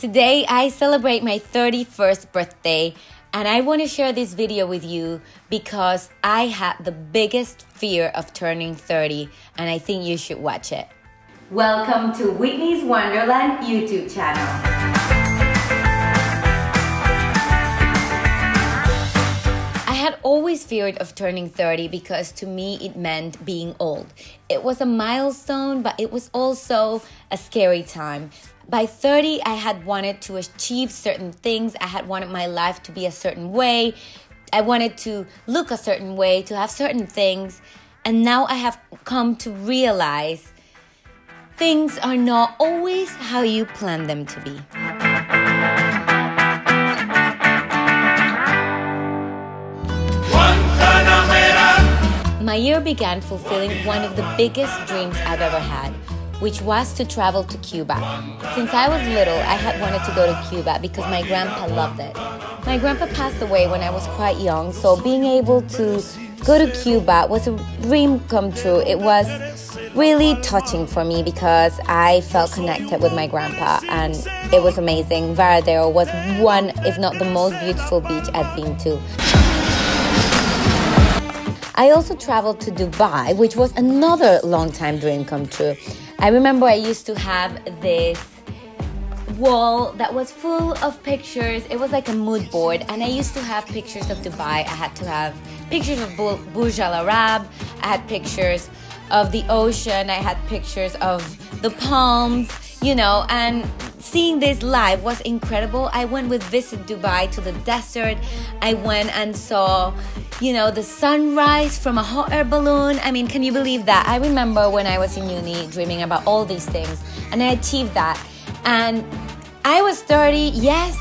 Today I celebrate my 31st birthday, and I want to share this video with you because I had the biggest fear of turning 30, and I think you should watch it. Welcome to Whitney's Wonderland YouTube channel. I had always feared of turning 30 because to me it meant being old. It was a milestone, but it was also a scary time. By 30, I had wanted to achieve certain things. I had wanted my life to be a certain way. I wanted to look a certain way, to have certain things. And now I have come to realize things are not always how you plan them to be. My year began fulfilling one of the biggest dreams I've ever had, which was to travel to Cuba. Since I was little, I had wanted to go to Cuba because my grandpa loved it. My grandpa passed away when I was quite young, so being able to go to Cuba was a dream come true. It was really touching for me because I felt connected with my grandpa, and it was amazing. Valverde was one, if not the most beautiful beach I've been to. I also traveled to Dubai, which was another long-time dream come true. I remember I used to have this wall that was full of pictures. It was like a mood board, and I used to have pictures of Dubai. I had to have pictures of Burj Al Arab. I had pictures of the ocean. I had pictures of the palms, you know, and seeing this live was incredible. I went with Visit Dubai to the desert. I went and saw, you know, the sunrise from a hot air balloon. I mean, can you believe that? I remember when I was in uni dreaming about all these things, and I achieved that. And I was 30, yes,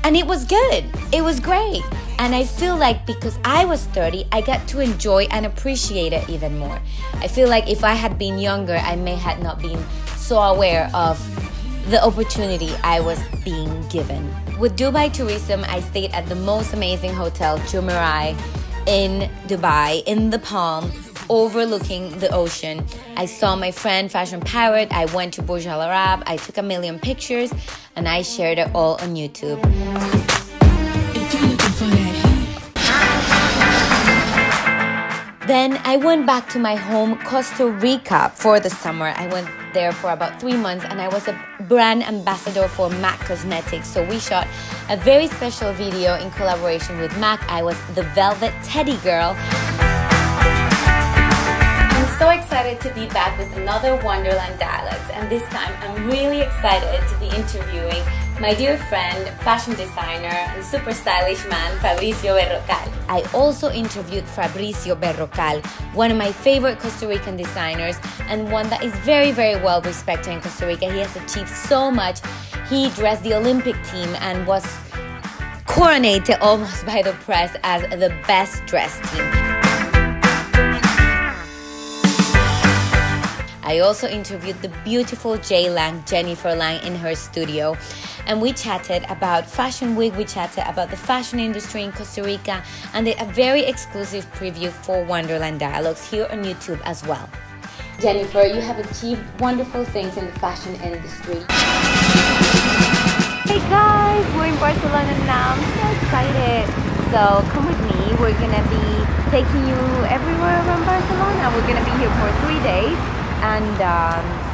and it was good. It was great. And I feel like because I was 30, I got to enjoy and appreciate it even more. I feel like if I had been younger, I may have not been so aware of the opportunity I was being given. With Dubai Tourism, I stayed at the most amazing hotel, Jumeirah, in Dubai, in the Palm, overlooking the ocean. I saw my friend Fashion Pirate. I went to Burj Al Arab. I took a million pictures, and I shared it all on YouTube. Then I went back to my home, Costa Rica, for the summer. I went there for about 3 months, and I was a brand ambassador for MAC Cosmetics. So we shot a very special video in collaboration with MAC. I was the Velvet Teddy Girl. I'm so excited to be back with another Wonderland Dialogues, and this time I'm really excited to be interviewing my dear friend, fashion designer, and super stylish man, Fabricio Berrocal. I also interviewed Fabricio Berrocal, one of my favorite Costa Rican designers, and one that is very, very well respected in Costa Rica. He has achieved so much. He dressed the Olympic team and was coronated almost by the press as the best dressed team. I also interviewed the beautiful Jennifer Lang in her studio, and we chatted about Fashion Week, we chatted about the fashion industry in Costa Rica, and did a very exclusive preview for Wonderland Dialogues here on YouTube as well. Jennifer, you have achieved wonderful things in the fashion industry. Hey guys, we're in Barcelona now. I'm so excited. So come with me. We're gonna be taking you everywhere around Barcelona. We're gonna be here for 3 days. And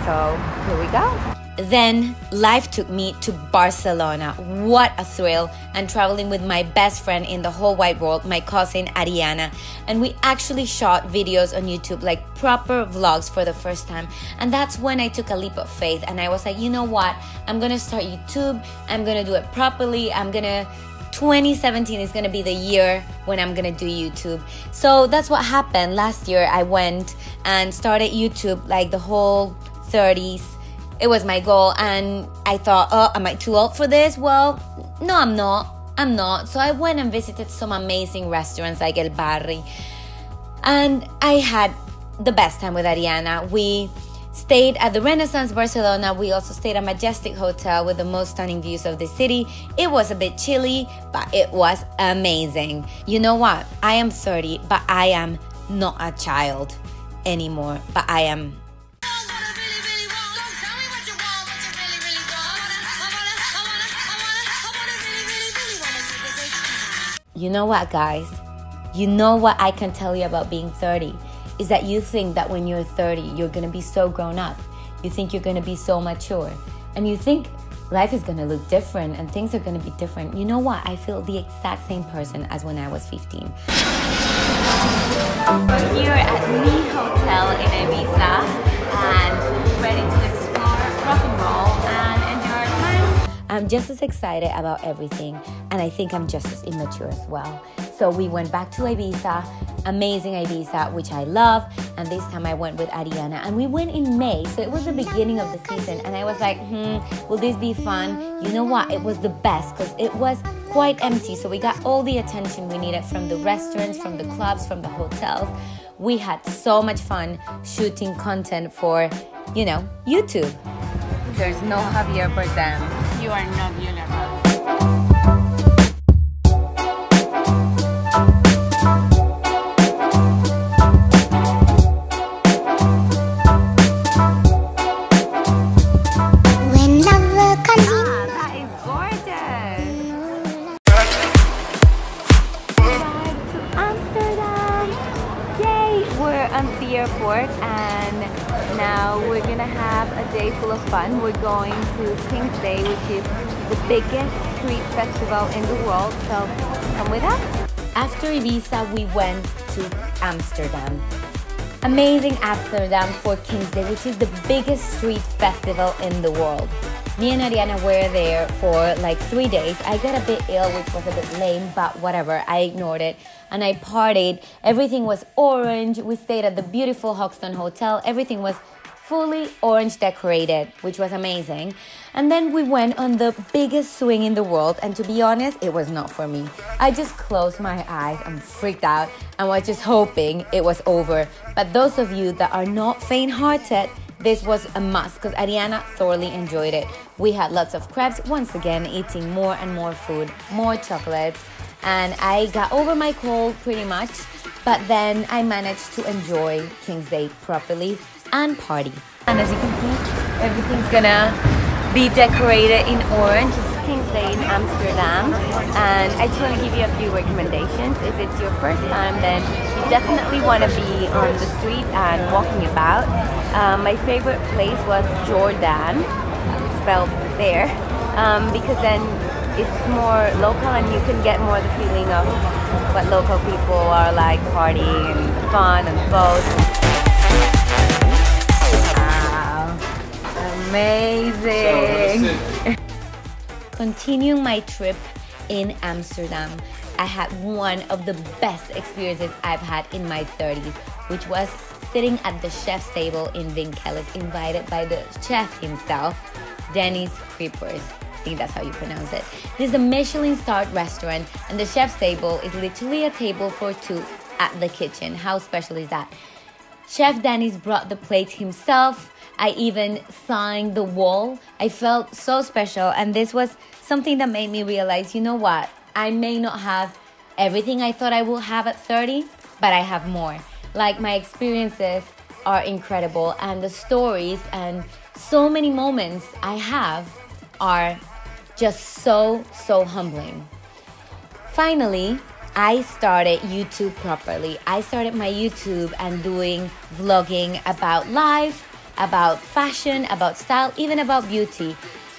so here we go. Then life took me to Barcelona. What a thrill. And traveling with my best friend in the whole wide world, my cousin Ariana. And we actually shot videos on YouTube, like proper vlogs for the first time. And that's when I took a leap of faith. And I was like, you know what? I'm gonna start YouTube. I'm gonna do it properly. 2017 is gonna be the year when I'm gonna do YouTube. So that's what happened. Last year I went and started YouTube, like the whole 30s. It was my goal, and I thought, oh, am I too old for this? Well, no, I'm not. So I went and visited some amazing restaurants like El Barri, and I had the best time with Ariana. We stayed at the Renaissance Barcelona. We also stayed at Majestic Hotel with the most stunning views of the city. It was a bit chilly, but it was amazing. You know what? I am 30, but I am not a child anymore, but I am You know what, guys? You know what I can tell you about being 30 is that you think that when you're 30, you're gonna be so grown up. You think you're gonna be so mature. And you think life is gonna look different and things are gonna be different. You know what? I feel the exact same person as when I was 15. We're here at Mi Hotel in Ibiza and ready to explore rock and roll and enjoy our time. I'm just as excited about everything, and I think I'm just as immature as well. So we went back to Ibiza, amazing Ibiza, which I love, and this time I went with Ariana, and we went in May, so it was the beginning of the season, and I was like, will this be fun? You know what? It was the best, because it was quite empty, so we got all the attention we needed from the restaurants, from the clubs, from the hotels. We had so much fun shooting content for, you know, YouTube. There's no Javier Bardem. You are not Yolanda. Airport, and now we're gonna have a day full of fun. We're going to King's Day, which is the biggest street festival in the world, so come with us. After Ibiza, we went to Amsterdam. Amazing Amsterdam for King's Day, which is the biggest street festival in the world. Me and Ariana were there for like 3 days. I got a bit ill, which was a bit lame, but whatever, I ignored it. And I partied. Everything was orange. We stayed at the beautiful Hoxton Hotel. Everything was fully orange decorated, which was amazing. And then we went on the biggest swing in the world, and to be honest, it was not for me. I just closed my eyes and freaked out and was just hoping it was over. But those of you that are not faint-hearted, this was a must because Ariana thoroughly enjoyed it. We had lots of crepes, once again eating more and more food, more chocolates, and I got over my cold pretty much, but then I managed to enjoy King's Day properly and party. And as you can see, everything's gonna be decorated in orange. It's King's Day in Amsterdam, and I just want to give you a few recommendations. If it's your first time, then you definitely want to be on the street and walking about. My favorite place was Jordan, spelled there, because then it's more local and you can get more the feeling of what local people are like, partying and fun and boats. Wow, amazing! Continuing my trip in Amsterdam, I had one of the best experiences I've had in my 30s, which was sitting at the chef's table in Vinkel's, invited by the chef himself, Dennis Creepers. I think that's how you pronounce it. This is a Michelin-starred restaurant, and the chef's table is literally a table for two at the kitchen. How special is that? Chef Dennis brought the plates himself. I even signed the wall. I felt so special, and this was something that made me realize, you know what? I may not have everything I thought I would have at 30, but I have more. Like, my experiences are incredible, and the stories and so many moments I have are just so humbling. Finally, I started YouTube properly. I started my YouTube and doing vlogging about life, about fashion, about style, even about beauty.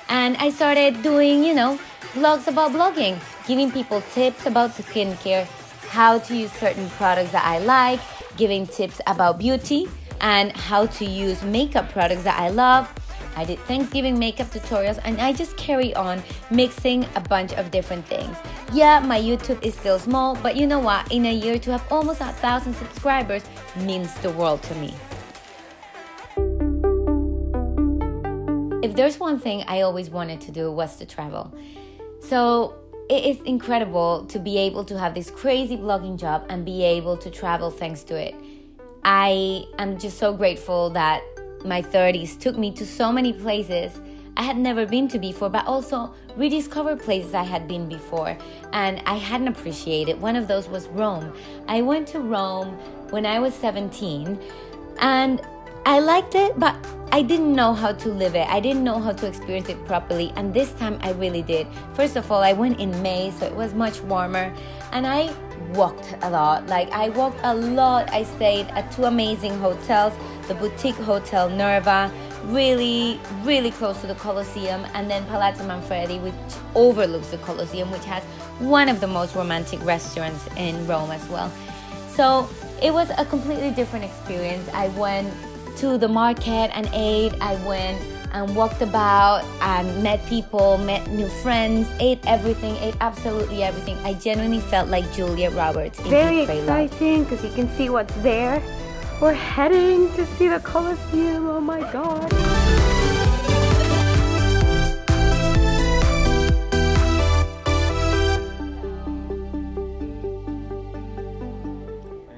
And I started doing, you know, vlogs about blogging, giving people tips about skincare, how to use certain products that I like, giving tips about beauty, and how to use makeup products that I love. I did Thanksgiving makeup tutorials, and I just carry on mixing a bunch of different things. Yeah, my YouTube is still small, but you know what? In a year to have almost 1,000 subscribers means the world to me. If there's one thing I always wanted to do was to travel. So it is incredible to be able to have this crazy blogging job and be able to travel thanks to it. I am just so grateful that my 30s took me to so many places I had never been to before, but also rediscover places I had been before and I hadn't appreciated. One of those was Rome. I went to Rome when I was 17, and I liked it, but I didn't know how to live it. I didn't know how to experience it properly, and this time I really did. First of all, I went in May, so it was much warmer, and I walked a lot. I stayed at 2 amazing hotels, the boutique hotel Nerva, really, really close to the Colosseum, and then Palazzo Manfredi, which overlooks the Colosseum, which has one of the most romantic restaurants in Rome as well. So it was a completely different experience. I went to the market and ate. I went and walked about and met people, met new friends, ate absolutely everything. I genuinely felt like Julia Roberts in Very Eat, Pray, Love. exciting because you can see what's there. We're heading to see the Colosseum. Oh my God.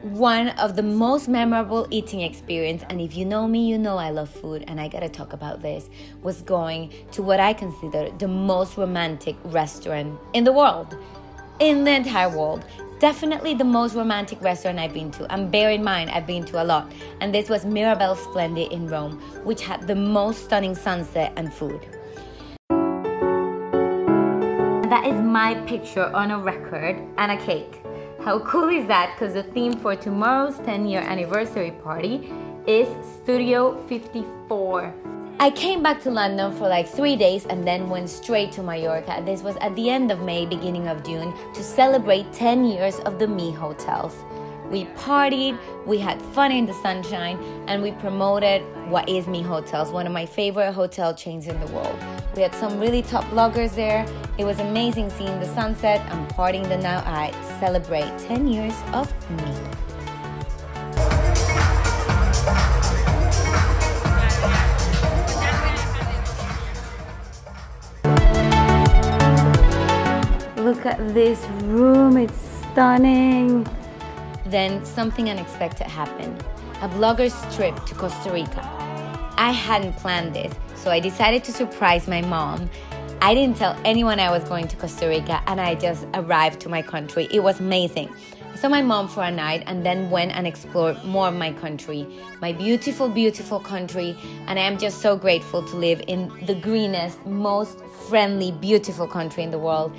One of the most memorable eating experience, and if you know me, you know I love food, and I gotta talk about this, was going to what I consider the most romantic restaurant in the world, in the entire world. Definitely the most romantic restaurant I've been to, and bear in mind, I've been to a lot, and this was Mirabelle Splendid in Rome, which had the most stunning sunset and food. That is my picture on a record and a cake. How cool is that? Because the theme for tomorrow's 10-year anniversary party is Studio 54. I came back to London for like 3 days and then went straight to Mallorca. This was at the end of May, beginning of June, to celebrate 10 years of the Me Hotels. We partied, we had fun in the sunshine, and we promoted what is Me Hotels, one of my favorite hotel chains in the world. We had some really top bloggers there. It was amazing seeing the sunset and partying the night to celebrate 10 years of Me. Look at this room, it's stunning. Then something unexpected happened. A blogger's trip to Costa Rica. I hadn't planned this, so I decided to surprise my mom. I didn't tell anyone I was going to Costa Rica, and I just arrived to my country. It was amazing. I saw my mom for a night and then went and explored more of my country, my beautiful, beautiful country, and I am just so grateful to live in the greenest, most friendly, beautiful country in the world.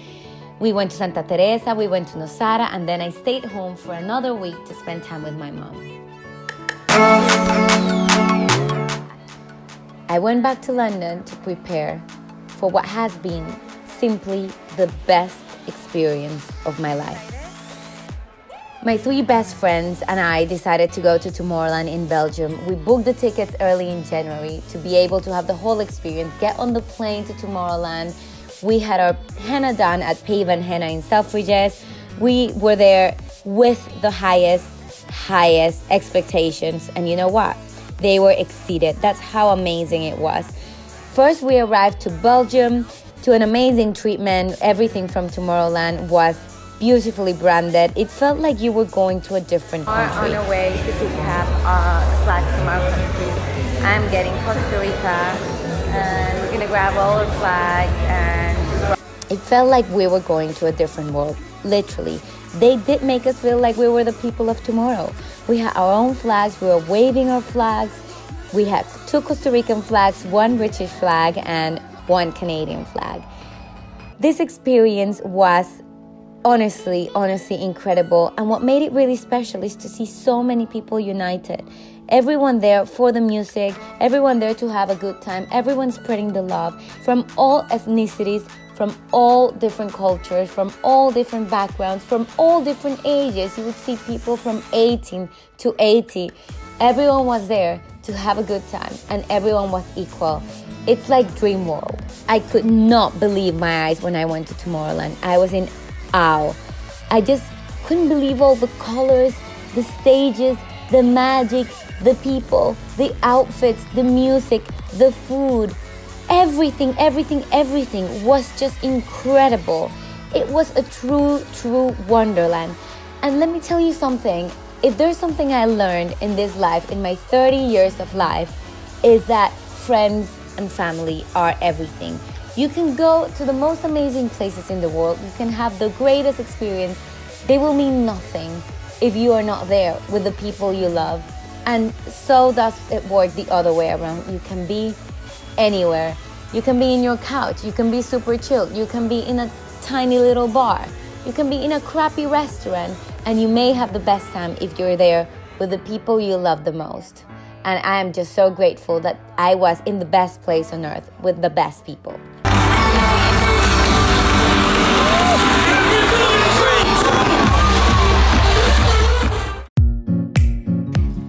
We went to Santa Teresa, we went to Nosara, and then I stayed home for another week to spend time with my mom. I went back to London to prepare for what has been simply the best experience of my life. My 3 best friends and I decided to go to Tomorrowland in Belgium. We booked the tickets early in January to be able to have the whole experience, get on the plane to Tomorrowland. We had our henna done at Pave and Henna in Selfridges. We were there with the highest expectations, and you know what? They were exceeded. That's how amazing it was. First, we arrived to Belgium to an amazing treatment. Everything from Tomorrowland was beautifully branded. It felt like you were going to a different country. On our way to pick up the flags from our country. I'm getting Costa Rica, and we're gonna grab all our flags, and it felt like we were going to a different world, literally. They did make us feel like we were the people of tomorrow. We had our own flags, we were waving our flags. We had 2 Costa Rican flags, 1 British flag, and 1 Canadian flag. This experience was honestly incredible, and what made it really special is to see so many people united. Everyone there for the music, everyone there to have a good time, everyone spreading the love from all ethnicities, from all different cultures, from all different backgrounds, from all different ages. You would see people from 18 to 80. Everyone was there to have a good time, and everyone was equal. It's like dream world. I could not believe my eyes when I went to Tomorrowland. I was in awe. I just couldn't believe all the colors, the stages, the magic, the people, the outfits, the music, the food. Everything was just incredible. It was a true wonderland. And let me tell you something. If there's something I learned in this life, in my 30 years of life, is that friends and family are everything. You can go to the most amazing places in the world. You can have the greatest experience. They will mean nothing if you are not there with the people you love. And so does it work the other way around. You can be anywhere. You can be in your couch. You can be super chilled. You can be in a tiny little bar. You can be in a crappy restaurant. And you may have the best time if you're there with the people you love the most. And I am just so grateful that I was in the best place on earth with the best people.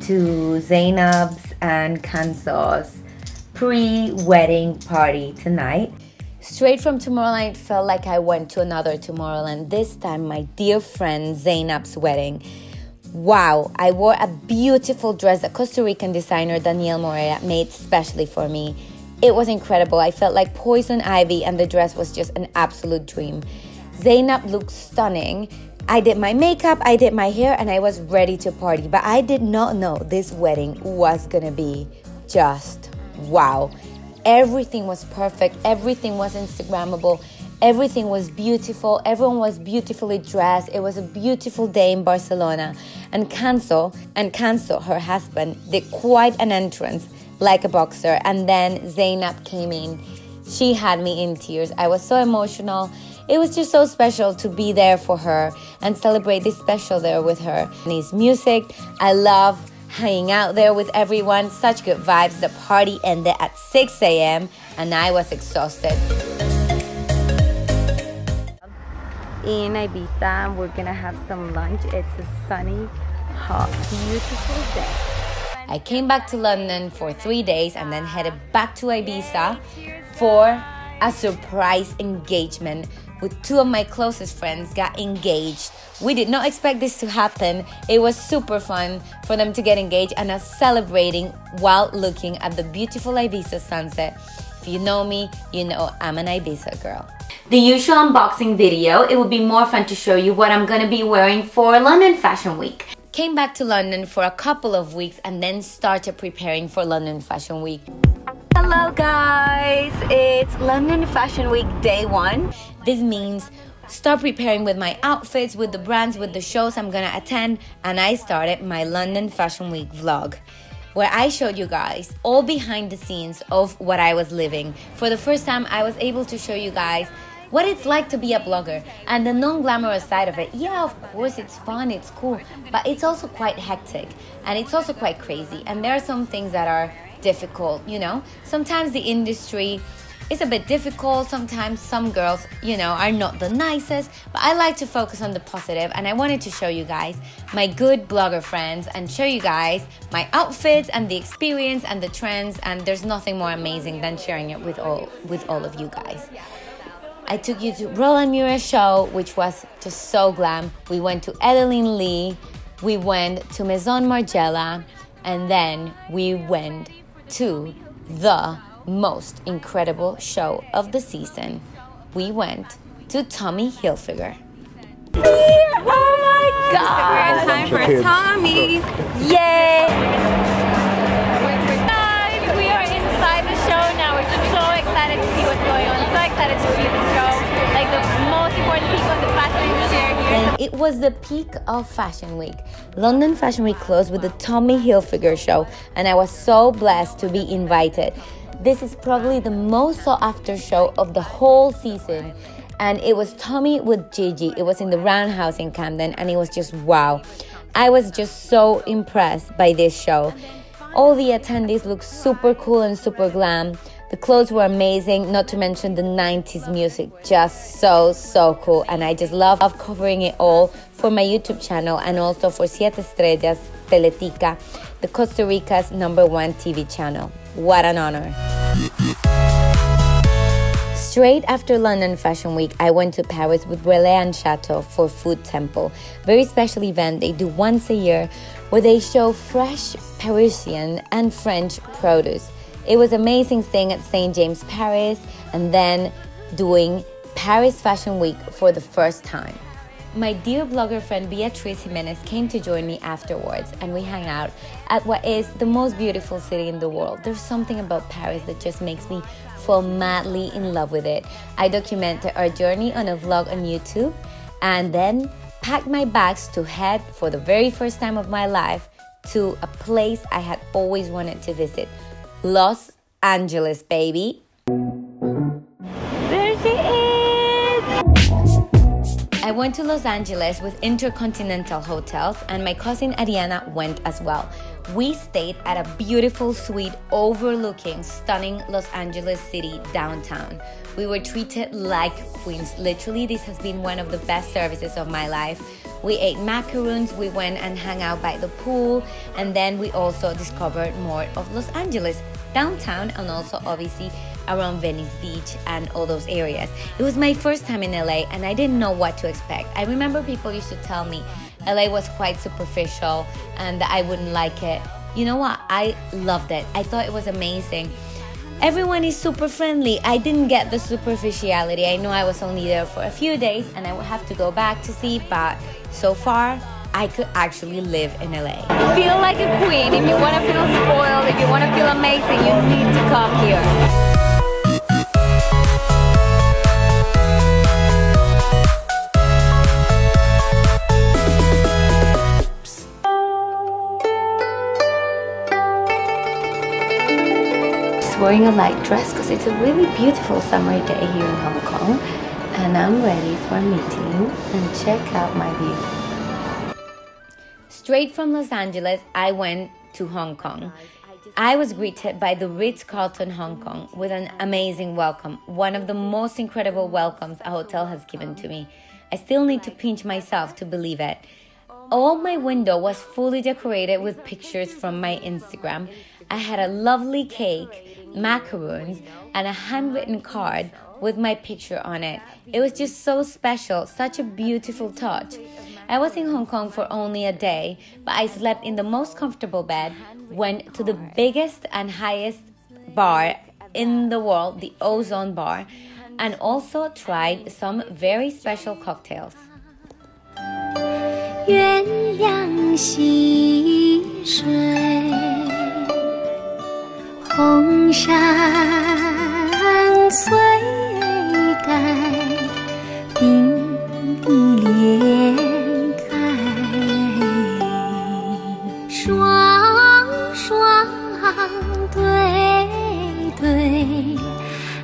To Zainab's and Kanso's pre-wedding party tonight. Straight from Tomorrowland, it felt like I went to another Tomorrowland. This time, my dear friend Zainab's wedding. Wow, I wore a beautiful dress that Costa Rican designer Daniel Morea made specially for me. It was incredible. I felt like poison ivy and the dress was just an absolute dream. Zainab looked stunning. I did my makeup, I did my hair, and I was ready to party. But I did not know this wedding was gonna be just wow. Everything was perfect, everything was Instagrammable, everything was beautiful, everyone was beautifully dressed. It was a beautiful day in Barcelona. And Kanso, her husband, did quite an entrance like a boxer. And then Zainab came in. She had me in tears. I was so emotional. It was just so special to be there for her and celebrate this special there with her. And his music, I love hanging out there with everyone. Such good vibes. The party ended at 6 a.m. and I was exhausted. In Ibiza, we're gonna have some lunch. It's a sunny, hot, beautiful day. I came back to London for 3 days and then headed back to Ibiza for a surprise engagement with two of my closest friends got engaged. We did not expect this to happen. It was super fun for them to get engaged and us celebrating while looking at the beautiful Ibiza sunset. If you know me, you know I'm an Ibiza girl. The usual unboxing video, it would be more fun to show you what I'm gonna be wearing for London Fashion Week. Came back to London for a couple of weeks and then started preparing for London Fashion Week. Hello guys, it's London Fashion Week day 1. This means start preparing with my outfits, with the brands, with the shows I'm gonna attend, and I started my London Fashion Week vlog where I showed you guys all behind the scenes of what I was living. For the first time, I was able to show you guys what it's like to be a blogger and the non-glamorous side of it. Yeah, of course, it's fun, it's cool, but it's also quite hectic and it's also quite crazy. And there are some things that are difficult, you know. Sometimes the industry is a bit difficult. Sometimes some girls, you know, are not the nicest, but I like to focus on the positive, and I wanted to show you guys my good blogger friends and show you guys my outfits and the experience and the trends, and there's nothing more amazing than sharing it with all of you guys. I took you to Roland Mure's show, which was just so glam. We went to Edeline Lee, we went to Maison Margiela, and then we went to the most incredible show of the season. We went to Tommy Hilfiger. Oh my God! We're in time for Tommy. Yay! Guys, we are inside the show now. We're just so excited to see what's going on. So excited to see the show. Like the most important people in the fashion industry are here. And it was the peak of Fashion Week. London Fashion Week closed with the Tommy Hilfiger show, and I was so blessed to be invited. This is probably the most sought after show of the whole season. And it was Tommy with Gigi. It was in the Roundhouse in Camden, and it was just wow. I was just so impressed by this show. All the attendees looked super cool and super glam. The clothes were amazing, not to mention the 90s music, just so cool. And I just love covering it all for my YouTube channel and also for Siete Estrellas Teletica, the Costa Rica's #1 TV channel. What an honor. Straight after London Fashion Week, I went to Paris with Relais and Chateau for Food Temple. Very special event they do once a year where they show fresh Parisian and French produce. It was amazing staying at St. James Paris and then doing Paris Fashion Week for the first time. My dear blogger friend Beatriz Jimenez came to join me afterwards, and we hung out at what is the most beautiful city in the world. There's something about Paris that just makes me fall madly in love with it. I documented our journey on a vlog on YouTube and then packed my bags to head for the very first time of my life to a place I had always wanted to visit, Los Angeles, baby. There she is! I went to Los Angeles with Intercontinental Hotels, and my cousin Ariana went as well. We stayed at a beautiful suite overlooking stunning Los Angeles city downtown. We were treated like queens. Literally, this has been one of the best services of my life. We ate macaroons, we went and hung out by the pool, and then we also discovered more of Los Angeles downtown, and also obviously around Venice Beach and all those areas. It was my first time in LA, and I didn't know what to expect. I remember people used to tell me LA was quite superficial and that I wouldn't like it. You know what? I loved it. I thought it was amazing. Everyone is super friendly. I didn't get the superficiality. I know I was only there for a few days and I would have to go back to see, but so far I could actually live in LA. Feel like a queen. If you want to feel spoiled, if you want to feel amazing, you need to come here. Wearing a light dress because it's a really beautiful summer day here in Hong Kong, and I'm ready for a meeting. And check out my view. Straight from Los Angeles, I went to Hong Kong. I was greeted by the Ritz-Carlton Hong Kong with an amazing welcome, one of the most incredible welcomes a hotel has given to me. I still need to pinch myself to believe it. All my window was fully decorated with pictures from my Instagram. I had a lovely cake, macaroons, and a handwritten card with my picture on it. It was just so special, such a beautiful touch. I was in Hong Kong for only a day, but I slept in the most comfortable bed, went to the biggest and highest bar in the world, the Ozone Bar, and also tried some very special cocktails. 鸳鸯戏水，红山翠盖，并蒂莲开，双双对对，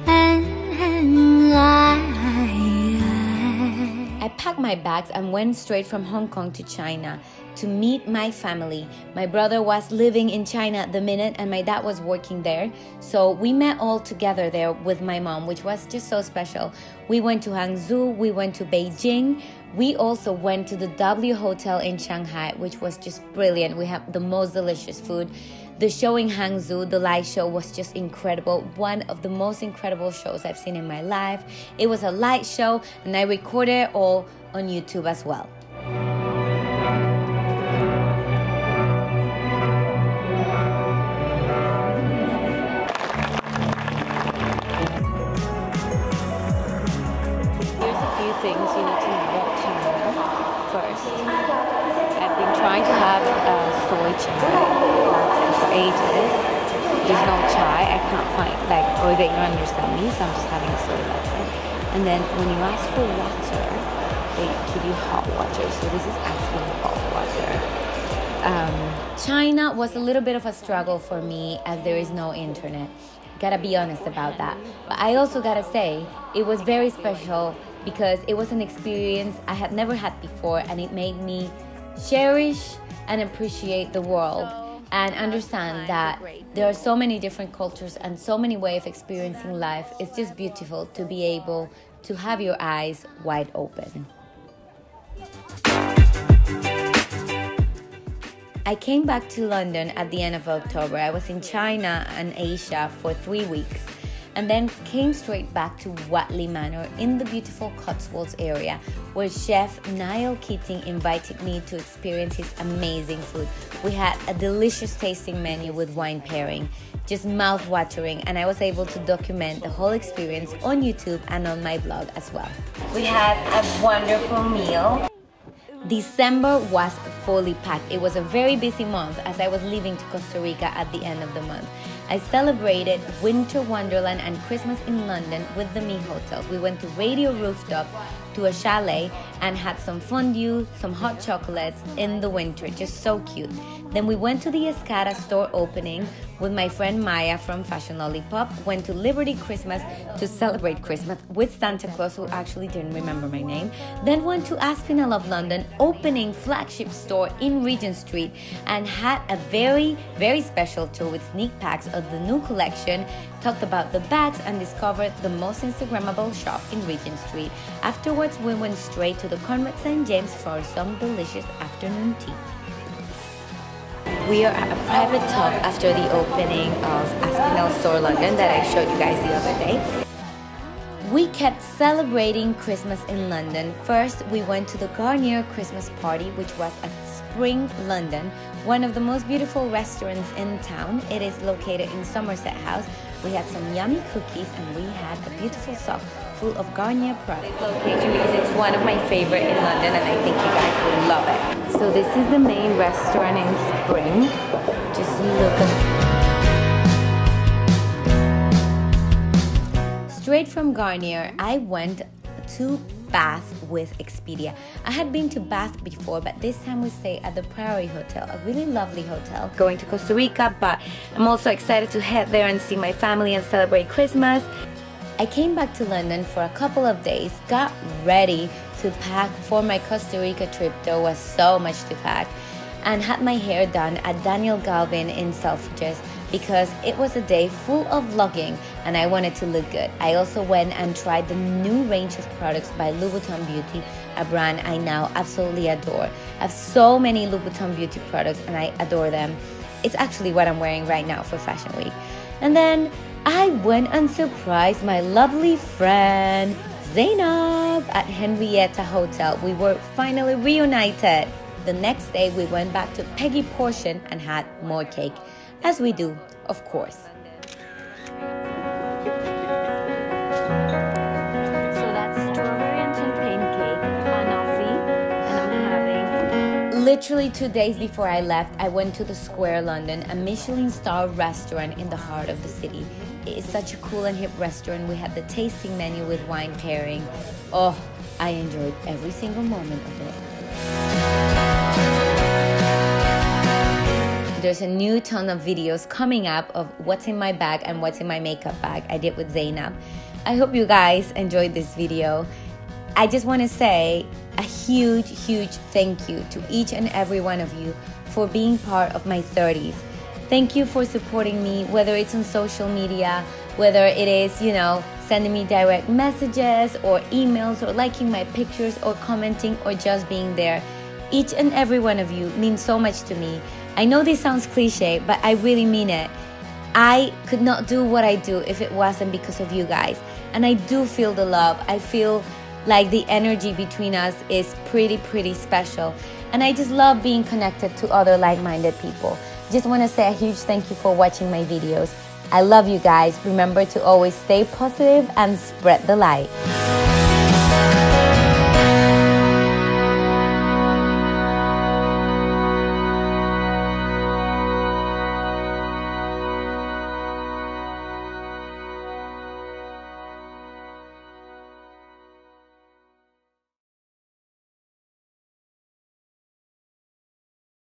恩恩爱爱。I packed my bags and went straight from Hong Kong to China to meet my family. My brother was living in China at the minute and my dad was working there. So we met all together there with my mom, which was just so special. We went to Hangzhou, we went to Beijing. We also went to the W Hotel in Shanghai, which was just brilliant. We had the most delicious food. The show in Hangzhou, the light show, was just incredible. One of the most incredible shows I've seen in my life. It was a light show and I recorded it all on YouTube as well. There's a few things you need to know about China first. I've been trying to have soy chai for ages. There's no chai. I can't find, or they don't understand me, so I'm just having a soy latte. And then when you ask for water, they give you hot water. So this is actually hot water. China was a little bit of a struggle for me as there is no internet. Gotta be honest about that. But I also gotta say, it was very special because it was an experience I had never had before, and it made me cherish and appreciate the world and understand that there are so many different cultures and so many ways of experiencing life. It's just beautiful to be able to have your eyes wide open. I came back to London at the end of October. I was in China and Asia for 3 weeks, and then came straight back to Watley Manor in the beautiful Cotswolds area, where Chef Niall Keating invited me to experience his amazing food. We had a delicious tasting menu with wine pairing, just mouth-watering, and I was able to document the whole experience on YouTube and on my blog as well. We had a wonderful meal. December was fully packed. It was a very busy month as I was leaving to Costa Rica at the end of the month. I celebrated Winter Wonderland and Christmas in London with the Me Hotels. We went to Radio Rooftop, to a chalet and had some fondue, some hot chocolates in the winter, just so cute. Then we went to the Escada store opening with my friend Maya from Fashion Lollipop, went to Liberty Christmas to celebrate Christmas with Santa Claus, who actually didn't remember my name, then went to Aspinall of London, opening flagship store in Regent Street, and had a very, very special tour with sneak packs of the new collection, talked about the bags, and discovered the most Instagrammable shop in Regent Street. Afterwards, we went straight to the Conrad St. James for some delicious afternoon tea. We are at a private talk after the opening of Aspinall Store London that I showed you guys the other day. We kept celebrating Christmas in London. First, we went to the Garnier Christmas party, which was at Spring, London, one of the most beautiful restaurants in town. It is located in Somerset House. We had some yummy cookies and we had a beautiful sock full of Garnier products. Location because it's one of my favorite in London and I think you guys will love it. So this is the main restaurant in Spring. Just look at... Straight from Garnier, I went to Bath with Expedia. I had been to Bath before, but this time we stayed at the Priory Hotel, a really lovely hotel. Going to Costa Rica, but I'm also excited to head there and see my family and celebrate Christmas. I came back to London for a couple of days, got ready to pack for my Costa Rica trip. There was so much to pack, and had my hair done at Daniel Galvin in Selfridges because it was a day full of vlogging and I wanted to look good. I also went and tried the new range of products by Louboutin Beauty, a brand I now absolutely adore. I have so many Louboutin Beauty products and I adore them. It's actually what I'm wearing right now for Fashion Week. And then I went and surprised my lovely friend Zainab at Henrietta Hotel. We were finally reunited. The next day we went back to Peggy Portion and had more cake, as we do, of course. So that's strawberry and champagne cake, banoffee, and I'm having... Literally 2 days before I left, I went to the Square London, a Michelin star restaurant in the heart of the city. It is such a cool and hip restaurant. We had the tasting menu with wine pairing. Oh, I enjoyed every single moment of it. There's a new ton of videos coming up of what's in my bag and what's in my makeup bag I did with Zainab. I hope you guys enjoyed this video. I just want to say a huge, huge thank you to each and every one of you for being part of my 30s. Thank you for supporting me, whether it's on social media, whether it is, you know, sending me direct messages or emails or liking my pictures or commenting or just being there. Each and every one of you means so much to me. I know this sounds cliche, but I really mean it. I could not do what I do if it wasn't because of you guys. And I do feel the love. I feel like the energy between us is pretty special. And I just love being connected to other like-minded people. Just want to say a huge thank you for watching my videos. I love you guys. Remember to always stay positive and spread the light.